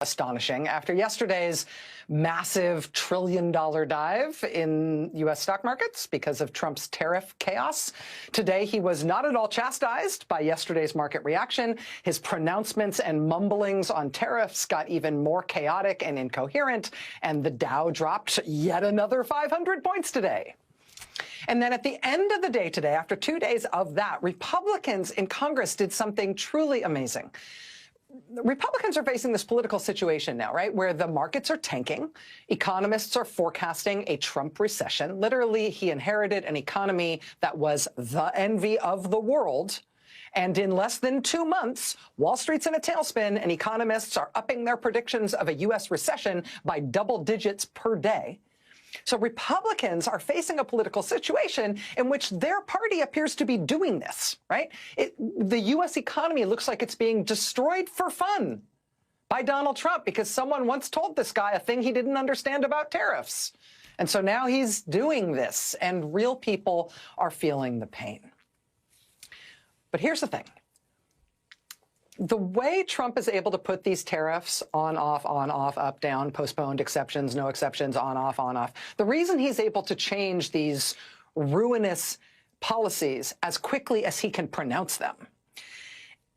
Astonishing. After yesterday's massive trillion-dollar dive in U.S. stock markets because of Trump's tariff chaos, today he was not at all chastised by yesterday's market reaction. His pronouncements and mumblings on tariffs got even more chaotic and incoherent, and the Dow dropped yet another 500 points today. And then at the end of the day today, after 2 days of that, Republicans in Congress did something truly amazing. Republicans are facing this political situation now, right, where the markets are tanking. Economists are forecasting a Trump recession. Literally, he inherited an economy that was the envy of the world. And in less than 2 months, Wall Street's in a tailspin, and economists are upping their predictions of a U.S. recession by double digits per day. So Republicans are facing a political situation in which their party appears to be doing this, right? The U.S. economy looks like it's being destroyed for fun by Donald Trump because someone once told this guy a thing he didn't understand about tariffs. And so now he's doing this, and real people are feeling the pain. But here's the thing. The way Trump is able to put these tariffs on, off, up, down, postponed, exceptions, no exceptions, on, off, the reason he's able to change these ruinous policies as quickly as he can pronounce them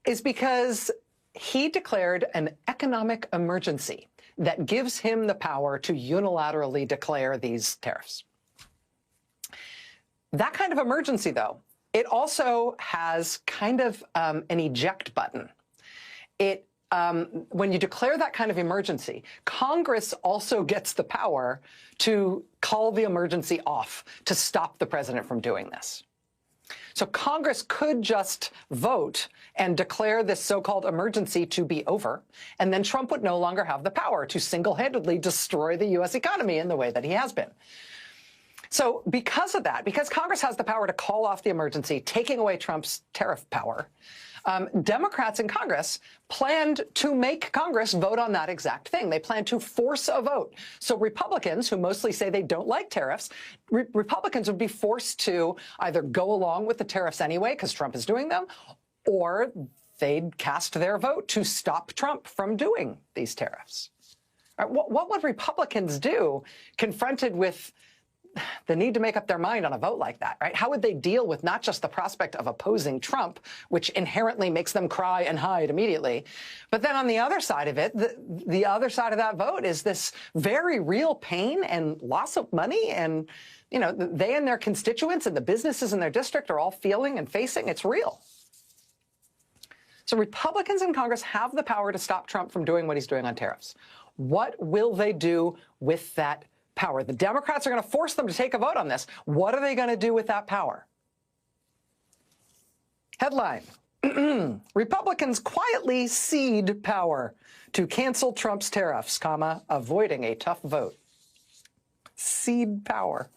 is because he declared an economic emergency that gives him the power to unilaterally declare these tariffs. That kind of emergency, though, it also has kind of an eject button. When you declare that kind of emergency, Congress also gets the power to call the emergency off, to stop the president from doing this. So Congress could just vote and declare this so-called emergency to be over, and then Trump would no longer have the power to single-handedly destroy the U.S. economy in the way that he has been. So because of that, because Congress has the power to call off the emergency, taking away Trump's tariff power, Democrats in Congress planned to make Congress vote on that exact thing. They planned to force a vote. So Republicans, who mostly say they don't like tariffs, Republicans would be forced to either go along with the tariffs anyway, because Trump is doing them, or they'd cast their vote to stop Trump from doing these tariffs. What would Republicans do confronted with the need to make up their mind on a vote like that, right? How would they deal with not just the prospect of opposing Trump, which inherently makes them cry and hide immediately, but then on the other side of it, the other side of that vote is this very real pain and loss of money, and, you know, they and their constituents and the businesses in their district are all feeling and facing. It's real. So Republicans in Congress have the power to stop Trump from doing what he's doing on tariffs. What will they do with that power? The Democrats are going to force them to take a vote on this. What are they going to do with that power? Headline: Republicans quietly cede power to cancel Trump's tariffs, avoiding a tough vote. Cede power.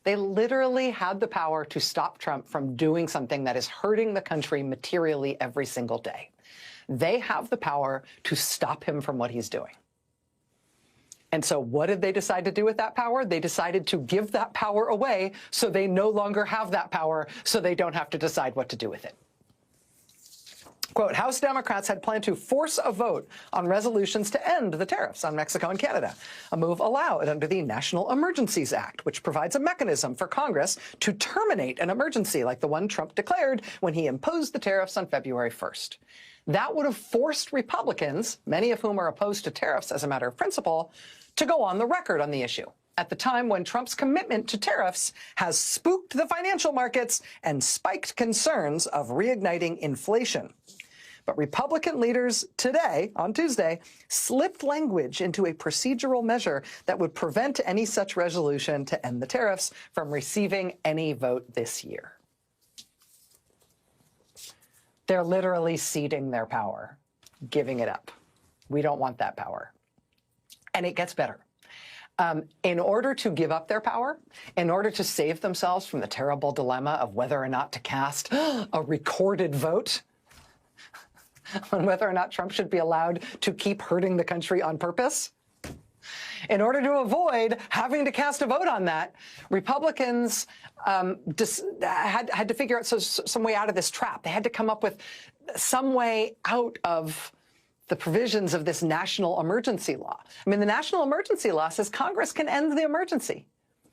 They literally had the power to stop Trump from doing something that is hurting the country materially every single day. They have the power to stop him from what he's doing. And so what did they decide to do with that power? They decided to give that power away so they no longer have that power, so they don't have to decide what to do with it. Quote, House Democrats had planned to force a vote on resolutions to end the tariffs on Mexico and Canada, a move allowed under the National Emergencies Act, which provides a mechanism for Congress to terminate an emergency like the one Trump declared when he imposed the tariffs on February 1st. That would have forced Republicans, many of whom are opposed to tariffs as a matter of principle, to go on the record on the issue at the time when Trump's commitment to tariffs has spooked the financial markets and spiked concerns of reigniting inflation. But Republican leaders today, on Tuesday, slipped language into a procedural measure that would prevent any such resolution to end the tariffs from receiving any vote this year. They're literally ceding their power, giving it up. We don't want that power. And it gets better. In order to give up their power, in order to save themselves from the terrible dilemma of whether or not to cast a recorded vote on whether or not Trump should be allowed to keep hurting the country on purpose, in order to avoid having to cast a vote on that, Republicans had to figure out some way out of this trap. They had to come up with some way out of the provisions of this national emergency law. I mean, the national emergency law says Congress can end the emergency.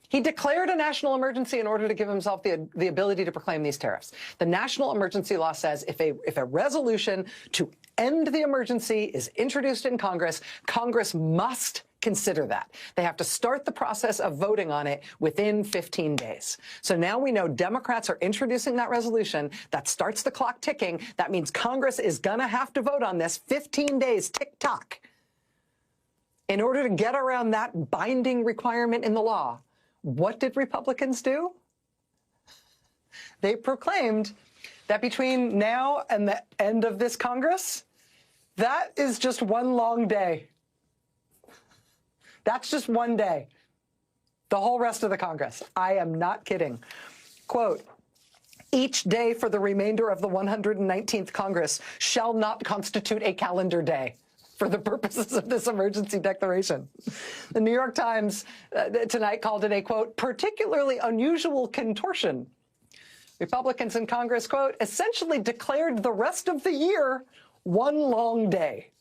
He declared a national emergency in order to give himself the ability to proclaim these tariffs. The national emergency law says if a resolution to end the emergency is introduced in Congress, Congress must consider that. They have to start the process of voting on it within 15 days. So now we know Democrats are introducing that resolution. That starts the clock ticking. That means Congress is going to have to vote on this 15 days, tick-tock. In order to get around that binding requirement in the law, what did Republicans do? They proclaimed that between now and the end of this Congress, that is just one long day. That's just one day. The whole rest of the Congress. I am not kidding. Quote, each day for the remainder of the 119th Congress shall not constitute a calendar day for the purposes of this emergency declaration. The New York Times tonight called it a, quote, particularly unusual contortion. Republicans in Congress, quote, essentially declared the rest of the year one long day,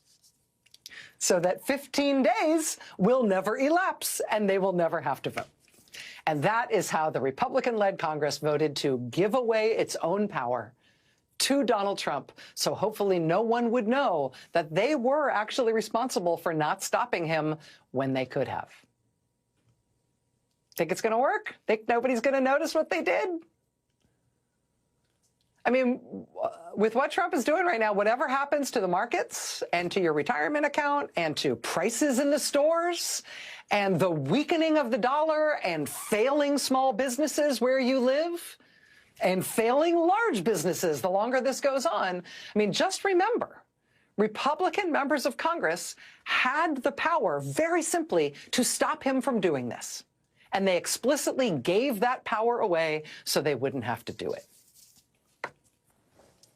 so that 15 days will never elapse and they will never have to vote. And that is how the Republican-led Congress voted to give away its own power to Donald Trump, so hopefully no one would know that they were actually responsible for not stopping him when they could have. Think it's going to work? Think nobody's going to notice what they did? I mean, with what Trump is doing right now, whatever happens to the markets and to your retirement account and to prices in the stores and the weakening of the dollar and failing small businesses where you live and failing large businesses the longer this goes on, I mean, just remember, Republican members of Congress had the power, very simply, to stop him from doing this. And they explicitly gave that power away so they wouldn't have to do it.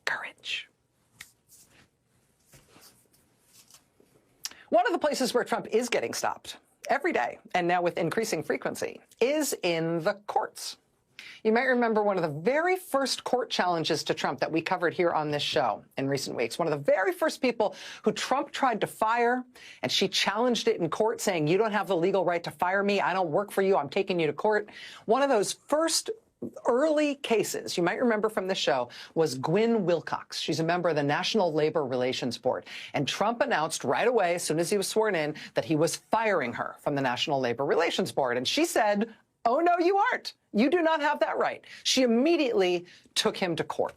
Courage. One of the places where Trump is getting stopped every day, and now with increasing frequency, is in the courts. You might remember one of the very first court challenges to Trump that we covered here on this show in recent weeks. One of the very first people who Trump tried to fire, and she challenged it in court saying, you don't have the legal right to fire me. I don't work for you. I'm taking you to court. One of those first early cases, you might remember from the show, was Gwynne Wilcox. She's a member of the National Labor Relations Board. And Trump announced right away, as soon as he was sworn in, that he was firing her from the National Labor Relations Board. And she said, oh, no, you aren't. You do not have that right. She immediately took him to court.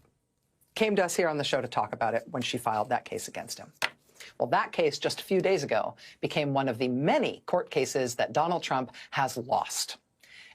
Came to us here on the show to talk about it when she filed that case against him. Well, that case just a few days ago became one of the many court cases that Donald Trump has lost,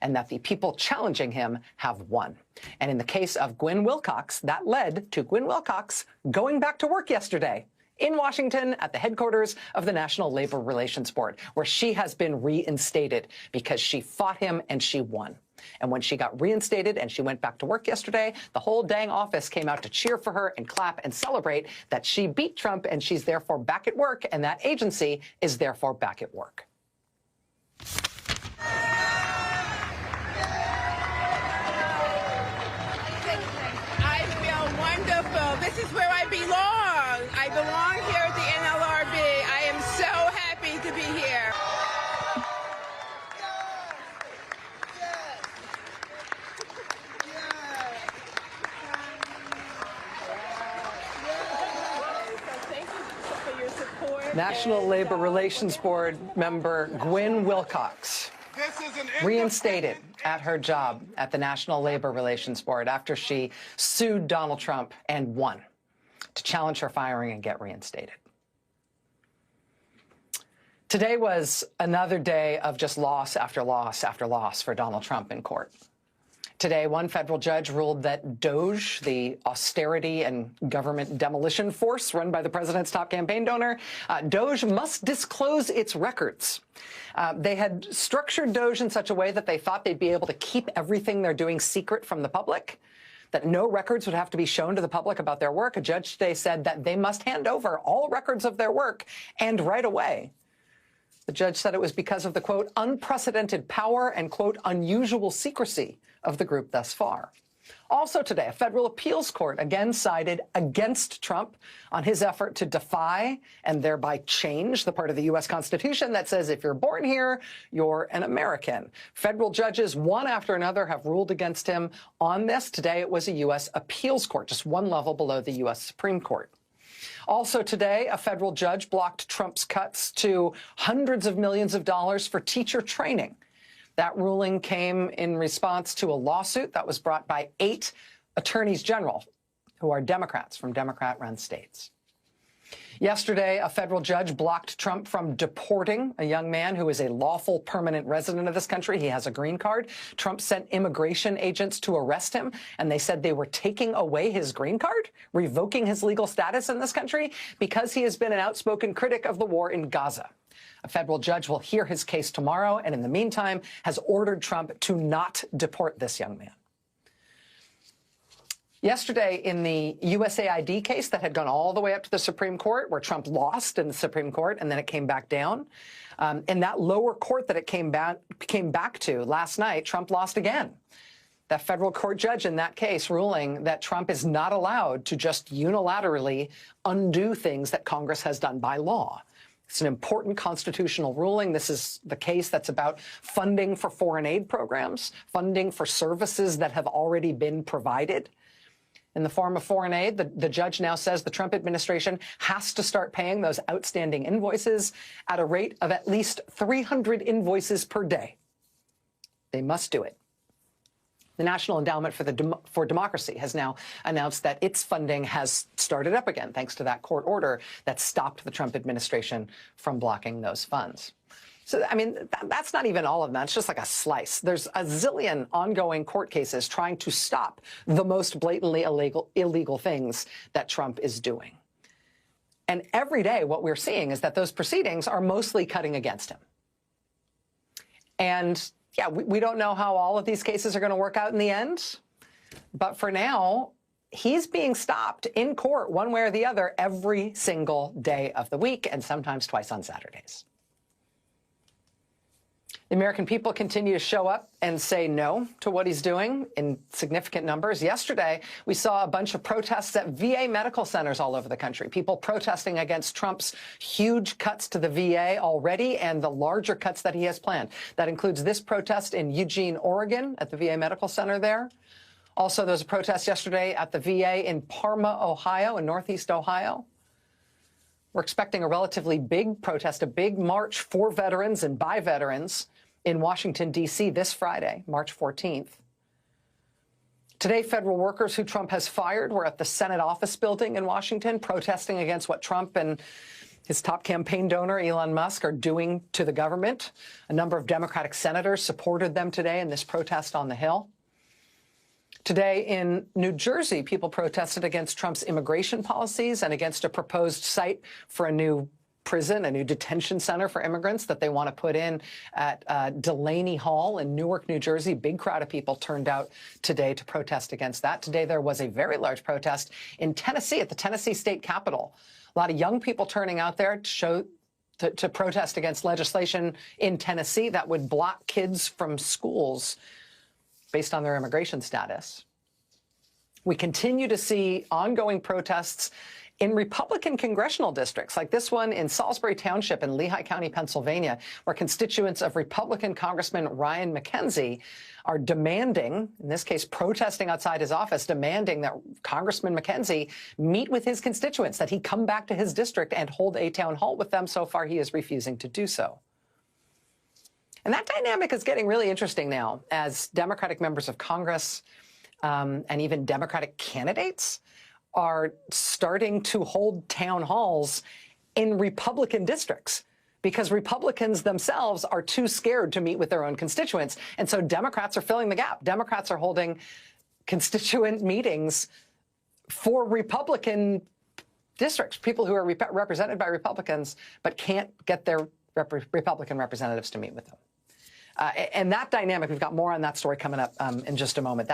and that the people challenging him have won. And in the case of Gwynne Wilcox, that led to Gwynne Wilcox going back to work yesterday in Washington at the headquarters of the National Labor Relations Board, where she has been reinstated because she fought him and she won. And when she got reinstated and she went back to work yesterday, the whole dang office came out to cheer for her and clap and celebrate that she beat Trump and she's therefore back at work, and that agency is therefore back at work. This is where I belong. I belong here at the NLRB. I am so happy to be here. Thank you for your support. National Labor Relations Board member Gwynne Wilcox reinstated at her job at the National Labor Relations Board after she sued Donald Trump and won to challenge her firing and get reinstated. Today was another day of just loss after loss after loss for Donald Trump in court. Today, one federal judge ruled that DOGE, the austerity and government demolition force run by the president's top campaign donor, DOGE must disclose its records. They had structured DOGE in such a way that they thought they'd be able to keep everything they're doing secret from the public, that no records would have to be shown to the public about their work. A judge today said that they must hand over all records of their work, and right away. The judge said it was because of the, quote, unprecedented power and, quote, unusual secrecy of the group thus far. Also today, a federal appeals court again sided against Trump on his effort to defy and thereby change the part of the U.S. Constitution that says if you're born here, you're an American. Federal judges, one after another, have ruled against him on this. Today, it was a U.S. appeals court, just one level below the U.S. Supreme Court. Also today, a federal judge blocked Trump's cuts to hundreds of millions of dollars for teacher training. That ruling came in response to a lawsuit that was brought by 8 attorneys general who are Democrats from Democrat-run states. Yesterday, a federal judge blocked Trump from deporting a young man who is a lawful permanent resident of this country. He has a green card. Trump sent immigration agents to arrest him, and they said they were taking away his green card, revoking his legal status in this country because he has been an outspoken critic of the war in Gaza. A federal judge will hear his case tomorrow, and in the meantime has ordered Trump to not deport this young man. Yesterday, in the USAID case that had gone all the way up to the Supreme Court, where Trump lost in the Supreme Court and then it came back down, in that lower court that it came back to last night, Trump lost again. That federal court judge in that case ruling that Trump is not allowed to just unilaterally undo things that Congress has done by law. It's an important constitutional ruling. This is the case that's about funding for foreign aid programs, funding for services that have already been provided in the form of foreign aid. The judge now says the Trump administration has to start paying those outstanding invoices at a rate of at least 300 invoices per day. They must do it. The National Endowment for Democracy has now announced that its funding has started up again, thanks to that court order that stopped the Trump administration from blocking those funds. So, I mean, that's not even all of that. It's just like a slice. There's a zillion ongoing court cases trying to stop the most blatantly illegal things that Trump is doing. And every day what we're seeing is that those proceedings are mostly cutting against him. And yeah, we don't know how all of these cases are going to work out in the end. But for now, he's being stopped in court one way or the other every single day of the week, and sometimes twice on Saturdays. The American people continue to show up and say no to what he's doing in significant numbers. Yesterday, we saw a bunch of protests at VA medical centers all over the country, people protesting against Trump's huge cuts to the VA already and the larger cuts that he has planned. That includes this protest in Eugene, Oregon, at the VA medical center there. Also, there was a protest yesterday at the VA in Parma, Ohio, in Northeast Ohio. We're expecting a relatively big protest, a big march for veterans and by veterans in Washington, D.C. this Friday, March 14th. Today, federal workers who Trump has fired were at the Senate office building in Washington protesting against what Trump and his top campaign donor, Elon Musk, are doing to the government. A number of Democratic senators supported them today in this protest on the Hill. Today in New Jersey, people protested against Trump's immigration policies and against a proposed site for a new prison, a new detention center for immigrants that they want to put in at Delaney Hall in Newark, New Jersey. Big crowd of people turned out today to protest against that. Today there was a very large protest in Tennessee at the Tennessee State Capitol. A lot of young people turning out there to protest against legislation in Tennessee that would block kids from schools based on their immigration status. We continue to see ongoing protests in Republican congressional districts, like this one in Salisbury Township in Lehigh County, Pennsylvania, where constituents of Republican Congressman Ryan McKenzie are demanding, in this case protesting outside his office, demanding that Congressman McKenzie meet with his constituents, that he come back to his district and hold a town hall with them. So far, he is refusing to do so. And that dynamic is getting really interesting now as Democratic members of Congress and even Democratic candidates are starting to hold town halls in Republican districts because Republicans themselves are too scared to meet with their own constituents. And so Democrats are filling the gap. Democrats are holding constituent meetings for Republican districts, people who are represented by Republicans but can't get their Republican representatives to meet with them. And that dynamic, we've got more on that story coming up in just a moment.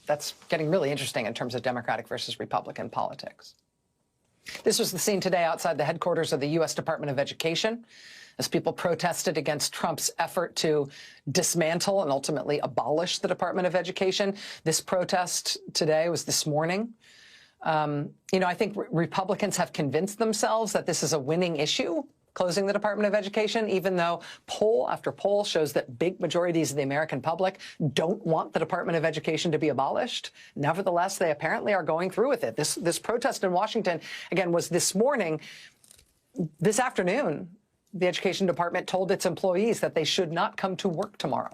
That's getting really interesting in terms of Democratic versus Republican politics. This was the scene today outside the headquarters of the U.S. Department of Education. as people protested against Trump's effort to dismantle and ultimately abolish the Department of Education. This protest today was this morning. I think Republicans have convinced themselves that this is a winning issue, closing the Department of Education, even though poll after poll shows that big majorities of the American public don't want the Department of Education to be abolished. Nevertheless, they apparently are going through with it. This protest in Washington, again, was this morning. This afternoon, the Education Department told its employees that they should not come to work tomorrow.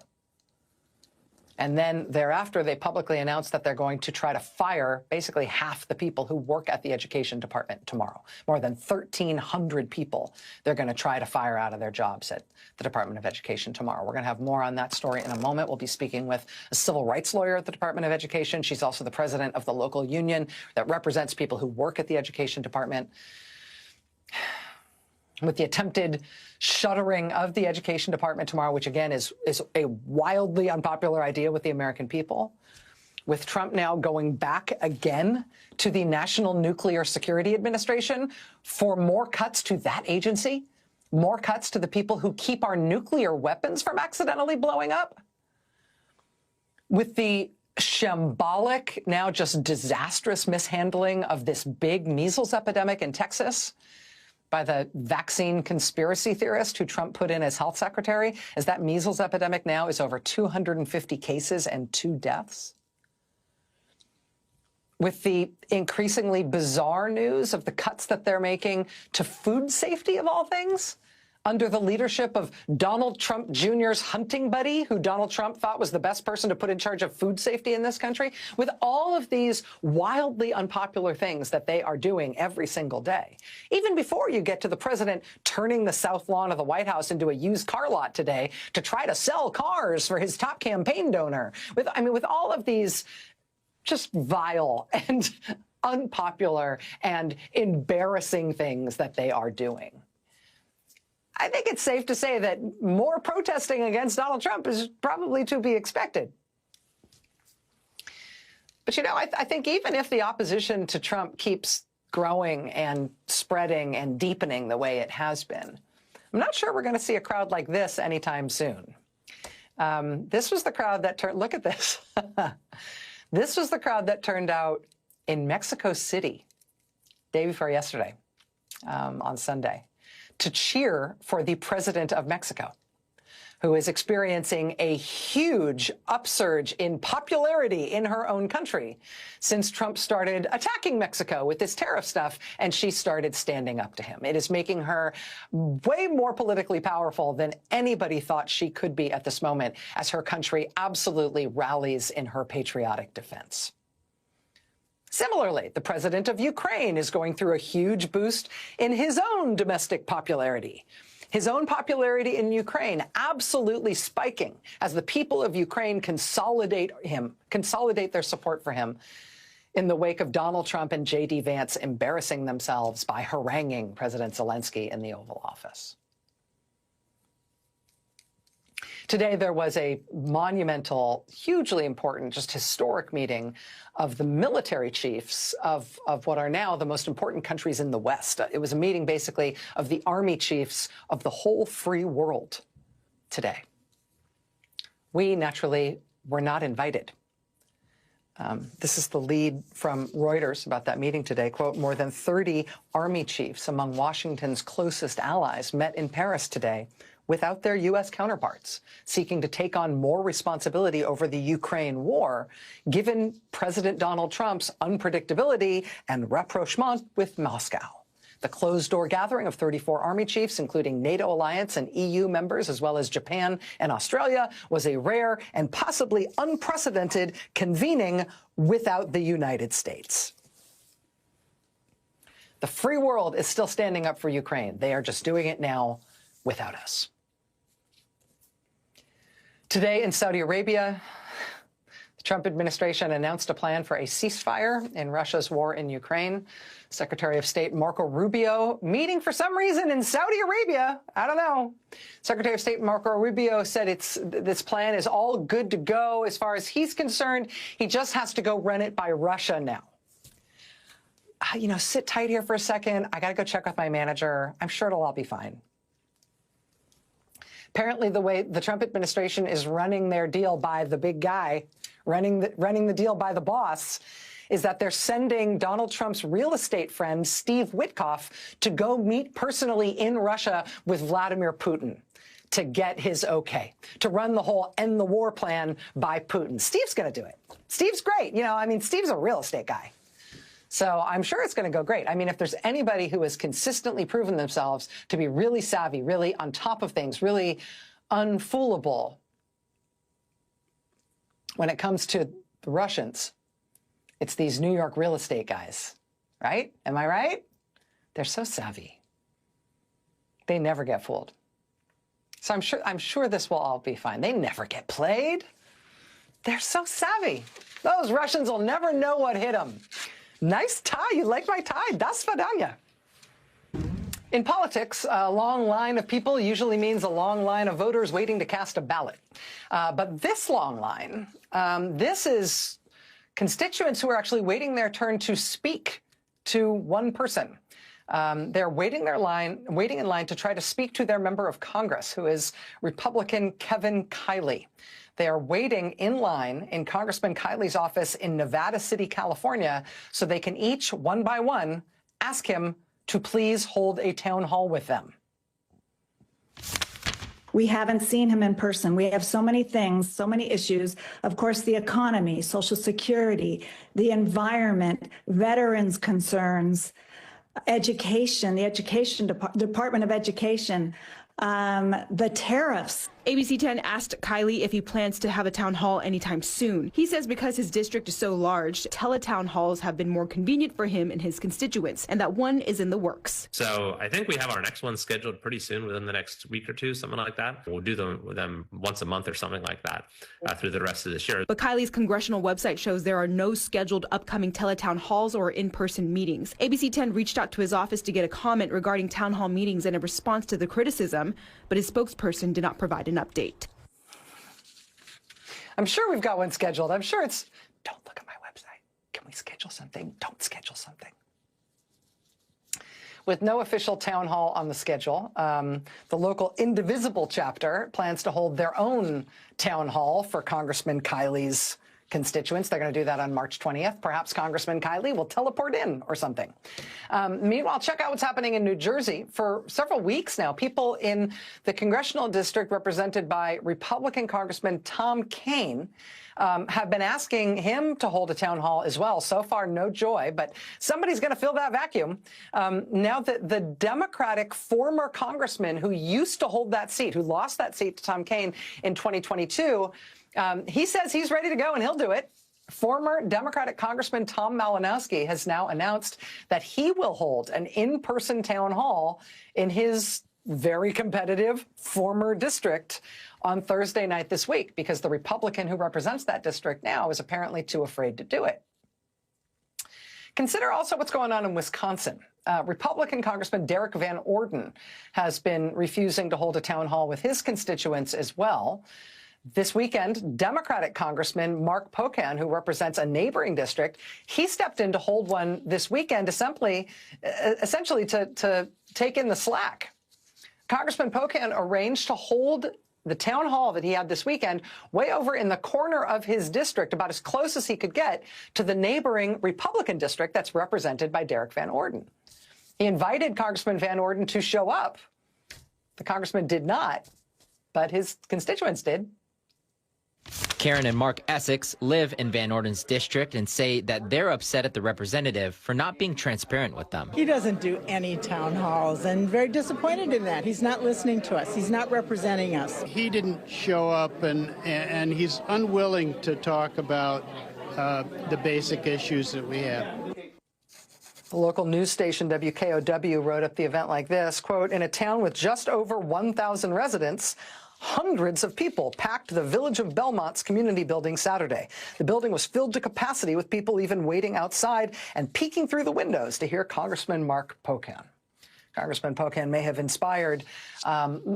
And then thereafter, they publicly announced that they're going to try to fire basically half the people who work at the Education Department tomorrow. More than 1,300 people they're going to try to fire out of their jobs at the Department of Education tomorrow. We're going to have more on that story in a moment. We'll be speaking with a civil rights lawyer at the Department of Education. She's also the president of the local union that represents people who work at the Education Department. With the attempted shuttering of the Education Department tomorrow, which again is a wildly unpopular idea with the American people, with Trump now going back again to the National Nuclear Security Administration for more cuts to that agency, more cuts to the people who keep our nuclear weapons from accidentally blowing up, with the shambolic, now just disastrous mishandling of this big measles epidemic in Texas by the vaccine conspiracy theorist who Trump put in as health secretary, as that measles epidemic now is over 250 cases and 2 deaths. With the increasingly bizarre news of the cuts that they're making to food safety, of all things, under the leadership of Donald Trump Jr.'s hunting buddy, who Donald Trump thought was the best person to put in charge of food safety in this country. With all of these wildly unpopular things that they are doing every single day, even before you get to the president turning the South Lawn of the White House into a used car lot today to try to sell cars for his top campaign donor. With all of these just vile and unpopular and embarrassing things that they are doing, I think it's safe to say that more protesting against Donald Trump is probably to be expected. But, I think even if the opposition to Trump keeps growing and spreading and deepening the way it has been, I'm not sure we're going to see a crowd like this anytime soon. This was the crowd that turned, look at this. This was the crowd that turned out in Mexico City day before yesterday, on Sunday, to cheer for the president of Mexico, who is experiencing a huge upsurge in popularity in her own country since Trump started attacking Mexico with this tariff stuff, and she started standing up to him. It is making her way more politically powerful than anybody thought she could be at this moment, as her country absolutely rallies in her patriotic defense. Similarly, the president of Ukraine is going through a huge boost in his own domestic popularity. His own popularity in Ukraine absolutely spiking as the people of Ukraine consolidate their support for him in the wake of Donald Trump and J.D. Vance embarrassing themselves by haranguing President Zelensky in the Oval Office. Today, there was a monumental, hugely important, just historic meeting of the military chiefs of what are now the most important countries in the West. It was a meeting, basically, of the army chiefs of the whole free world today. We, naturally, were not invited. This is the lead from Reuters about that meeting today. Quote, more than 30 army chiefs among Washington's closest allies met in Paris today without their U.S. counterparts, seeking to take on more responsibility over the Ukraine war, given President Donald Trump's unpredictability and rapprochement with Moscow. The closed-door gathering of 34 army chiefs, including NATO alliance and EU members, as well as Japan and Australia, was a rare and possibly unprecedented convening without the United States. The free world is still standing up for Ukraine. They are just doing it now without us. Today in Saudi Arabia, the Trump administration announced a plan for a ceasefire in Russia's war in Ukraine. Secretary of State Marco Rubio meeting for some reason in Saudi Arabia. I don't know. Secretary of State Marco Rubio said this plan is all good to go as far as he's concerned. He just has to go run it by Russia now. Sit tight here for a second. I got to go check with my manager. I'm sure it'll all be fine. Apparently, the way the Trump administration is running their deal by the big guy, running the deal by the boss, is that they're sending Donald Trump's real estate friend, Steve Witkoff, to go meet personally in Russia with Vladimir Putin to get his okay, to run the whole end the war plan by Putin. Steve's going to do it. Steve's great. You know, I mean, Steve's a real estate guy. So I'm sure it's going to go great. I mean, if there's anybody who has consistently proven themselves to be really savvy, really on top of things, really unfoolable when it comes to the Russians, it's these New York real estate guys, right? Am I right? They're so savvy. They never get fooled. So I'm sure this will all be fine. They never get played. They're so savvy. Those Russians will never know what hit them. Nice tie. You like my tie? Das Vidanya. In politics, a long line of people usually means a long line of voters waiting to cast a ballot. But this long line, this is constituents who are actually waiting their turn to speak to one person. They're waiting in line to try to speak to their member of Congress, who is Republican Kevin Kiley. They are waiting in line in Congressman Kiley's office in Nevada City, California, so they can each, one by one, ask him to please hold a town hall with them. We haven't seen him in person. We have so many things, so many issues. Of course, the economy, Social Security, the environment, veterans' concerns, education, the Department of Education, the tariffs. ABC 10 asked Kiley if he plans to have a town hall anytime soon. He says because his district is so large, teletown halls have been more convenient for him and his constituents, and that one is in the works. So I think we have our next one scheduled pretty soon, within the next week or two, something like that. We'll do them with them once a month or something like that through the rest of this year. But Kiley's congressional website shows there are no scheduled upcoming teletown halls or in-person meetings. ABC 10 reached out to his office to get a comment regarding town hall meetings and a response to the criticism, but his spokesperson did not provide an update. I'm sure we've got one scheduled. I'm sure it's, don't look at my website. Can we schedule something? Don't schedule something. With no official town hall on the schedule, the local Indivisible chapter plans to hold their own town hall for Congressman Kiley's constituents. They're going to do that on March 20th. Perhaps Congressman Kiley will teleport in or something. Meanwhile, check out what's happening in New Jersey. For several weeks now, people in the congressional district represented by Republican Congressman Tom Kean have been asking him to hold a town hall as well. So far, no joy, but somebody's going to fill that vacuum. Now that the Democratic former congressman who used to hold that seat, who lost that seat to Tom Kean in 2022, he says he's ready to go and he'll do it. Former Democratic Congressman Tom Malinowski has now announced that he will hold an in-person town hall in his very competitive former district on Thursday night this week, because the Republican who represents that district now is apparently too afraid to do it. Consider also what's going on in Wisconsin. Republican Congressman Derek Van Orden has been refusing to hold a town hall with his constituents as well. This weekend, Democratic Congressman Mark Pocan, who represents a neighboring district, he stepped in to hold one this weekend, essentially to take in the slack. Congressman Pocan arranged to hold the town hall that he had this weekend way over in the corner of his district, about as close as he could get to the neighboring Republican district that's represented by Derek Van Orden. He invited Congressman Van Orden to show up. The congressman did not, but his constituents did. Karen and Mark Essex live in Van Orden's district and say that they're upset at the representative for not being transparent with them. He doesn't do any town halls, and very disappointed in that. He's not listening to us. He's not representing us. He didn't show up, and he's unwilling to talk about the basic issues that we have. The local news station WKOW wrote up the event like this, quote, "In a town with just over 1,000 residents, hundreds of people packed the Village of Belmont's community building Saturday. The building was filled to capacity, with people even waiting outside and peeking through the windows to hear Congressman Mark Pocan." Congressman Pocan may have inspired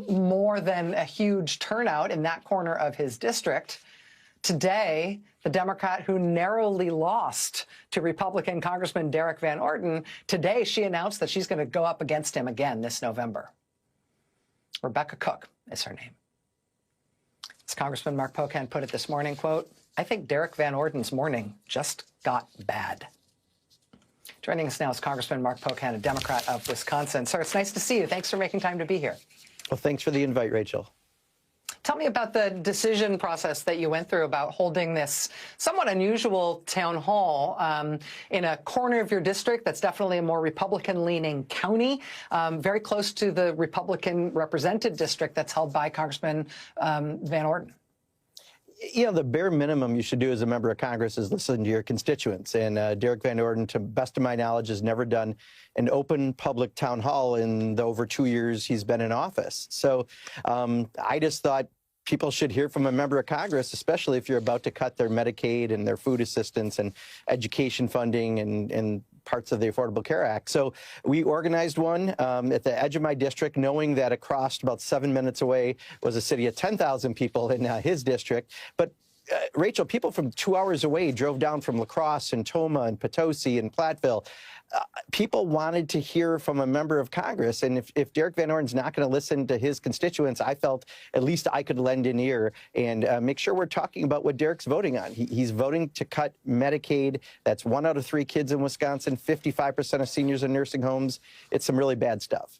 more than a huge turnout in that corner of his district. Today, the Democrat who narrowly lost to Republican Congressman Derek Van Orden, today she announced that she's going to go up against him again this November. Rebecca Cook is her name. Congressman Mark Pocan put it this morning, quote, "I think Derek Van Orden's morning just got bad." Joining us now is Congressman Mark Pocan, a Democrat of Wisconsin. Sir, it's nice to see you. Thanks for making time to be here. Well, thanks for the invite, Rachel. Tell me about the decision process that you went through about holding this somewhat unusual town hall in a corner of your district that's definitely a more Republican-leaning county, very close to the Republican-represented district that's held by Congressman Van Orden. You know, the bare minimum you should do as a member of Congress is listen to your constituents. And Derek Van Orden, to best of my knowledge, has never done an open public town hall in the over 2 years he's been in office. So I just thought people should hear from a member of Congress, especially if you're about to cut their Medicaid and their food assistance and education funding and parts of the Affordable Care Act. So we organized one at the edge of my district, knowing that across about 7 minutes away was a city of 10,000 people in his district. But Rachel, people from 2 hours away drove down from La Crosse and Toma and Potosi and Platteville. People wanted to hear from a member of Congress. And if Derek Van Orden's not going to listen to his constituents, I felt at least I could lend an ear and make sure we're talking about what Derek's voting on. He's voting to cut Medicaid. That's 1 out of 3 kids in Wisconsin, 55% of seniors in nursing homes. It's some really bad stuff.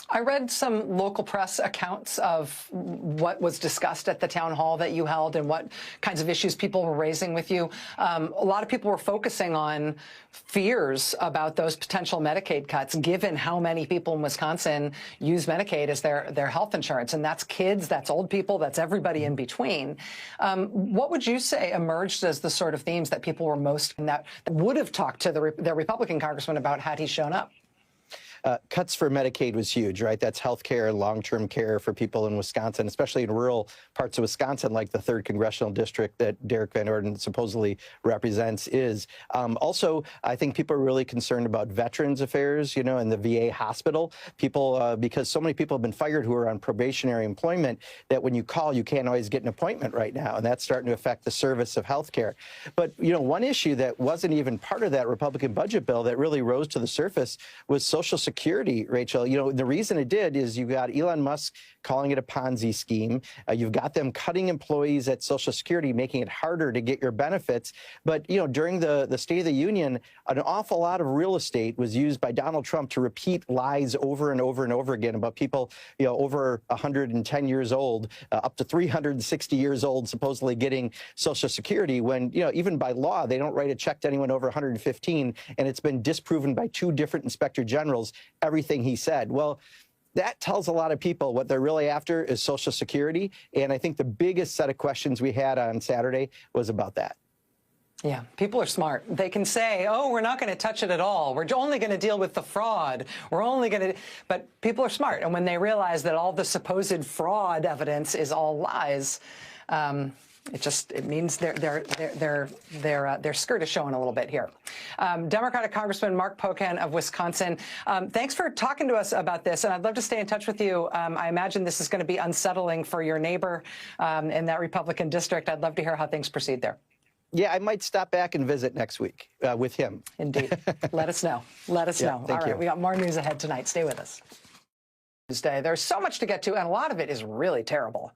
I read some local press accounts of what was discussed at the town hall that you held and what kinds of issues people were raising with you. A lot of people were focusing on fears about those potential Medicaid cuts, given how many people in Wisconsin use Medicaid as their health insurance. And that's kids, that's old people, that's everybody in between. What would you say emerged as the sort of themes that people were most, that would have talked to their Republican congressman about had he shown up? Cuts for Medicaid was huge, right? That's health care, long-term care for people in Wisconsin, especially in rural parts of Wisconsin, like the 3rd Congressional District that Derek Van Orden supposedly represents is. Also, I think people are really concerned about Veterans Affairs, you know, and the VA hospital. People, because so many people have been fired who are on probationary employment that when you call, you can't always get an appointment right now, and that's starting to affect the service of health care. But, you know, one issue that wasn't even part of that Republican budget bill that really rose to the surface was Social Security, Rachel. You know, the reason it did is you got Elon Musk calling it a Ponzi scheme. You've got them cutting employees at Social Security, making it harder to get your benefits. But, you know, during the State of the Union, an awful lot of real estate was used by Donald Trump to repeat lies over and over and over again about people, you know, over 110 years old, up to 360 years old, supposedly getting Social Security when, you know, even by law, they don't write a check to anyone over 115. And it's been disproven by 2 different inspector generals, everything he said. Well, that tells a lot of people what they're really after is Social Security. And I think the biggest set of questions we had on Saturday was about that. Yeah, people are smart. They can say, oh, we're not going to touch it at all. We're only going to deal with the fraud. We're only going to, but people are smart. And when they realize that all the supposed fraud evidence is all lies, it means their skirt is showing a little bit here. Democratic Congressman Mark Pocan of Wisconsin, thanks for talking to us about this, and I'd love to stay in touch with you. I imagine this is going to be unsettling for your neighbor in that Republican district. I'd love to hear how things proceed there. Yeah, I might stop back and visit next week with him. Indeed. Let us know. Let us know. All right, we got more news ahead tonight. Stay with us. Tuesday. There's so much to get to, and a lot of it is really terrible.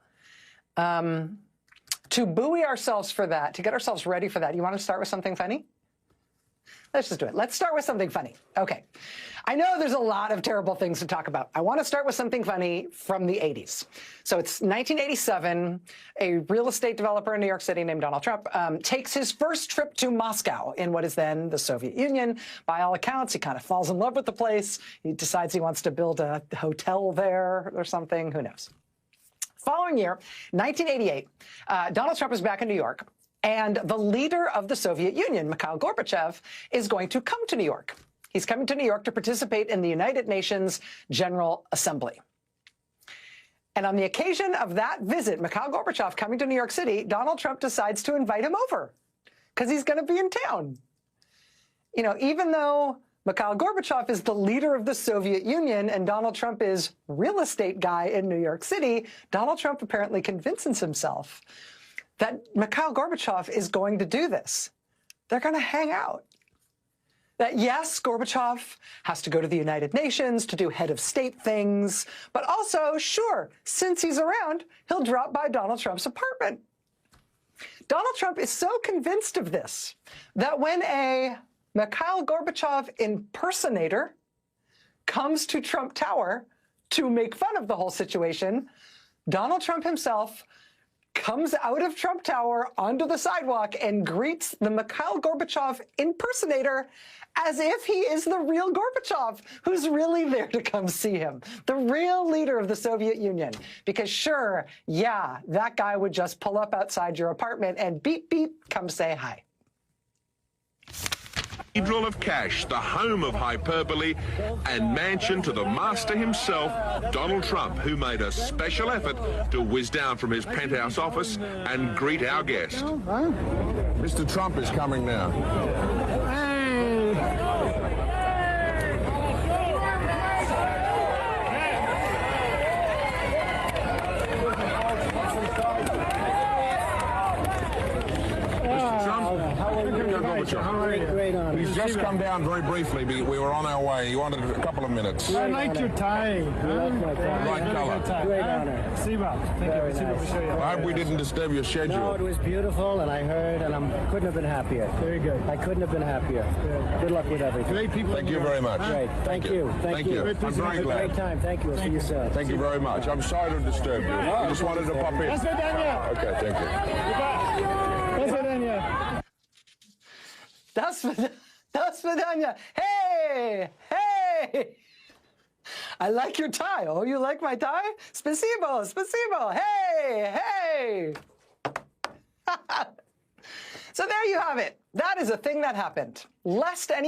To buoy ourselves for that, to get ourselves ready for that, you want to start with something funny? Let's just do it. Let's start with something funny. Okay. I know there's a lot of terrible things to talk about. I want to start with something funny from the 80s. So it's 1987. A real estate developer in New York City named Donald Trump takes his first trip to Moscow in what is then the Soviet Union. By all accounts, he kind of falls in love with the place. He decides he wants to build a hotel there or something. Who knows? Following year, 1988, Donald Trump is back in New York, and the leader of the Soviet Union, Mikhail Gorbachev, is going to come to New York. He's coming to New York to participate in the United Nations General Assembly. And on the occasion of that visit, Mikhail Gorbachev coming to New York City, Donald Trump decides to invite him over because he's going to be in town. You know, even though Mikhail Gorbachev is the leader of the Soviet Union and Donald Trump is real estate guy in New York City, Donald Trump apparently convinces himself that Mikhail Gorbachev is going to do this. They're going to hang out. that yes, Gorbachev has to go to the United Nations to do head of state things, but also, sure, since he's around, he'll drop by Donald Trump's apartment. Donald Trump is so convinced of this that when a Mikhail Gorbachev impersonator comes to Trump Tower to make fun of the whole situation, Donald Trump himself comes out of Trump Tower onto the sidewalk and greets the Mikhail Gorbachev impersonator as if he is the real Gorbachev, who's really there to come see him, the real leader of the Soviet Union. Because sure, yeah, that guy would just pull up outside your apartment and beep, beep, come say hi. Cathedral of Cash, the home of hyperbole, and mansion to the master himself, Donald Trump, who made a special effort to whiz down from his penthouse office and greet our guest. Mr. Trump is coming now. Great honor. He's just come down very briefly. We were on our way. He wanted a couple of minutes. I like your tie. Right color. Great honor. Thank you. I hope we didn't disturb your schedule. No, it was beautiful, and I heard, and I couldn't have been happier. Very good. I couldn't have been happier. Good luck with everything. Great people. Thank you very much. Great. Thank you. Thank you. I'm very glad. Great time. Thank you. We'll see you soon. Thank you very much. I'm sorry to disturb you. I just wanted to pop in. Okay, thank you. That's Vidania. Hey, hey. I like your tie. Oh, you like my tie? Spasibo, spasibo. Hey, hey. So there you have it. That is a thing that happened. Lest any